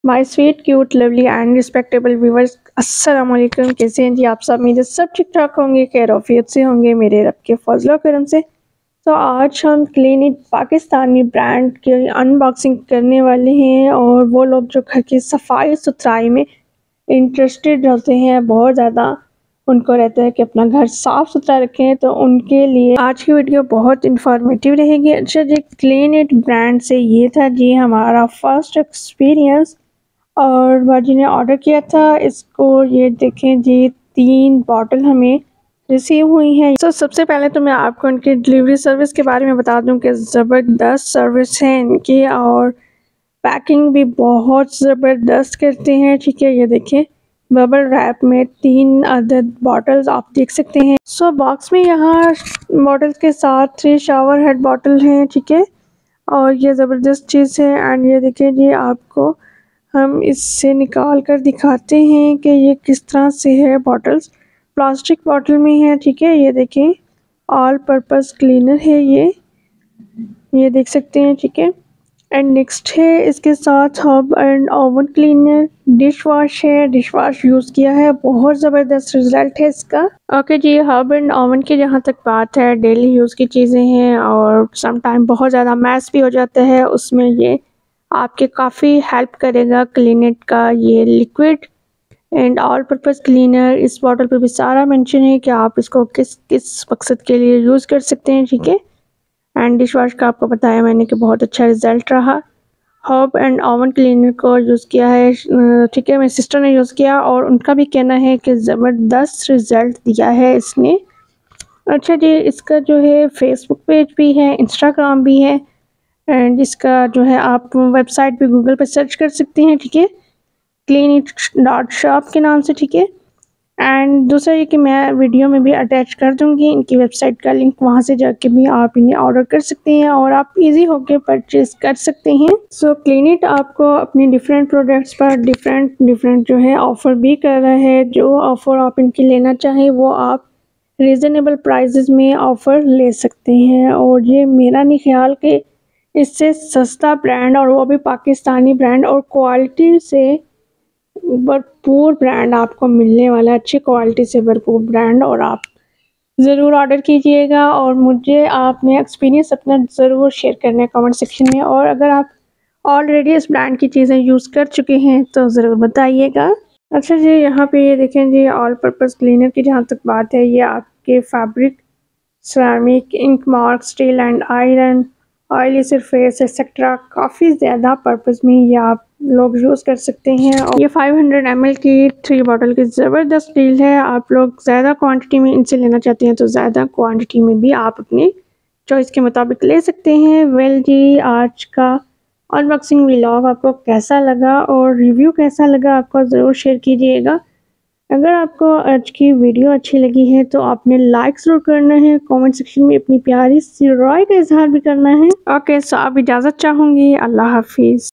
My sweet cute lovely and respectable viewers, अस्सलाम वालेकुम। कैसे हैं जी आप सब? मेरे सब ठीक ठाक होंगे, खैरियत से होंगे मेरे रब के फजल करम से। तो आज हम क्लिनिक पाकिस्तानी ब्रांड की अनबॉक्सिंग करने वाले हैं। और वो लोग जो घर की सफाई सुथराई में इंटरेस्टेड रहते हैं, बहुत ज़्यादा उनको रहता है कि अपना घर साफ़ सुथरा रखें, तो उनके लिए आज की वीडियो बहुत इंफॉर्मेटिव रहेगी। अच्छा जी, क्लिनिक ब्रांड से ये था जी हमारा फर्स्ट एक्सपीरियंस। और बाजी ने ऑर्डर किया था इसको। ये देखें जी, 3 बॉटल हमें रिसीव हुई हैं। तो सबसे पहले तो मैं आपको इनकी डिलीवरी सर्विस के बारे में बता दूं कि ज़बरदस्त सर्विस है इनकी, और पैकिंग भी बहुत ज़बरदस्त करते हैं। ठीक है, ये देखें बबल रैप में 3 अदद बॉटल्स आप देख सकते हैं। सो बॉक्स में यहाँ बॉटल्स के साथ 3 शावर हेड बॉटल हैं। ठीक है, और ये ज़बरदस्त चीज़ है। एंड ये देखें जी, आपको हम इससे निकाल कर दिखाते हैं कि ये किस तरह से है। बॉटल्स प्लास्टिक बॉटल में है। ठीक है, ये देखें ऑल पर्पस क्लीनर है ये देख सकते हैं। ठीक है, एंड नेक्स्ट है इसके साथ hob and oven cleaner. Dish wash है, डिश वॉश यूज़ किया है, बहुत ज़बरदस्त रिजल्ट है इसका। ओके जी, हब एंड ओवन की जहाँ तक बात है, डेली यूज़ की चीज़ें हैं और सम टाइम बहुत ज़्यादा मैस भी हो जाता है, उसमें ये आपके काफ़ी हेल्प करेगा। क्लिनिक का ये liquid and all purpose cleaner, इस बॉटल पे भी सारा मेंशन है कि आप इसको किस किस मकसद के लिए यूज़ कर सकते हैं। ठीक है, एंड डिश वॉश का आपको बताया मैंने कि बहुत अच्छा रिजल्ट रहा। हब एंड ओवन क्लीनर को यूज़ किया है। ठीक है, मेरी सिस्टर ने यूज़ किया और उनका भी कहना है कि ज़बरदस्त रिज़ल्ट दिया है इसने। अच्छा जी, इसका जो है फेसबुक पेज भी है, इंस्टाग्राम भी है, एंड इसका जो है आप वेबसाइट भी गूगल पर सर्च कर सकते हैं। ठीक है, clinic.shop के नाम से। ठीक है, एंड दूसरा ये कि मैं वीडियो में भी अटैच कर दूंगी इनकी वेबसाइट का लिंक, वहाँ से जाके भी आप इन्हें ऑर्डर कर सकते हैं और आप इजी होके परचेज कर सकते हैं। सो क्लिनिक आपको अपनी डिफरेंट प्रोडक्ट्स पर डिफरेंट जो है ऑफ़र भी कर रहा है। जो ऑफ़र आप इनकी लेना चाहें वो आप रीज़नेबल प्राइसेस में ऑफ़र ले सकते हैं। और ये मेरा नहीं ख्याल कि इससे सस्ता ब्रांड, और वो भी पाकिस्तानी ब्रांड और क्वालिटी से भरपूर ब्रांड आपको मिलने वाला है, अच्छी क्वालिटी से भरपूर ब्रांड। और आप ज़रूर ऑर्डर कीजिएगा और मुझे आपने एक्सपीरियंस अपना ज़रूर शेयर करना है कमेंट सेक्शन में। और अगर आप ऑलरेडी इस ब्रांड की चीज़ें यूज़ कर चुके हैं तो ज़रूर बताइएगा। अच्छा जी, यहाँ पे ये देखें जी, ऑल पर्पस क्लीनर की जहाँ तक बात है, ये आपके fabric, ceramic, ink mark, steel and iron, oily surface etcetera काफ़ी ज़्यादा पर्पस में ये आप लोग यूज़ कर सकते हैं। और ये 500 ml की 3 बॉटल की ज़बरदस्त डील है। आप लोग ज़्यादा क्वांटिटी में इनसे लेना चाहते हैं तो ज़्यादा क्वांटिटी में भी आप अपनी चॉइस के मुताबिक ले सकते हैं। वेल जी, आज का अनबॉक्सिंग व्लॉग आपको कैसा लगा और रिव्यू कैसा लगा आपको ज़रूर शेयर कीजिएगा। अगर आपको आज की वीडियो अच्छी लगी है तो आपने लाइक ज़रूर करना है, कमेंट सेक्शन में अपनी प्यारी सी राय का इजहार भी करना है। ओके, सो आप इजाज़त चाहूँगी। अल्लाह हाफिज़।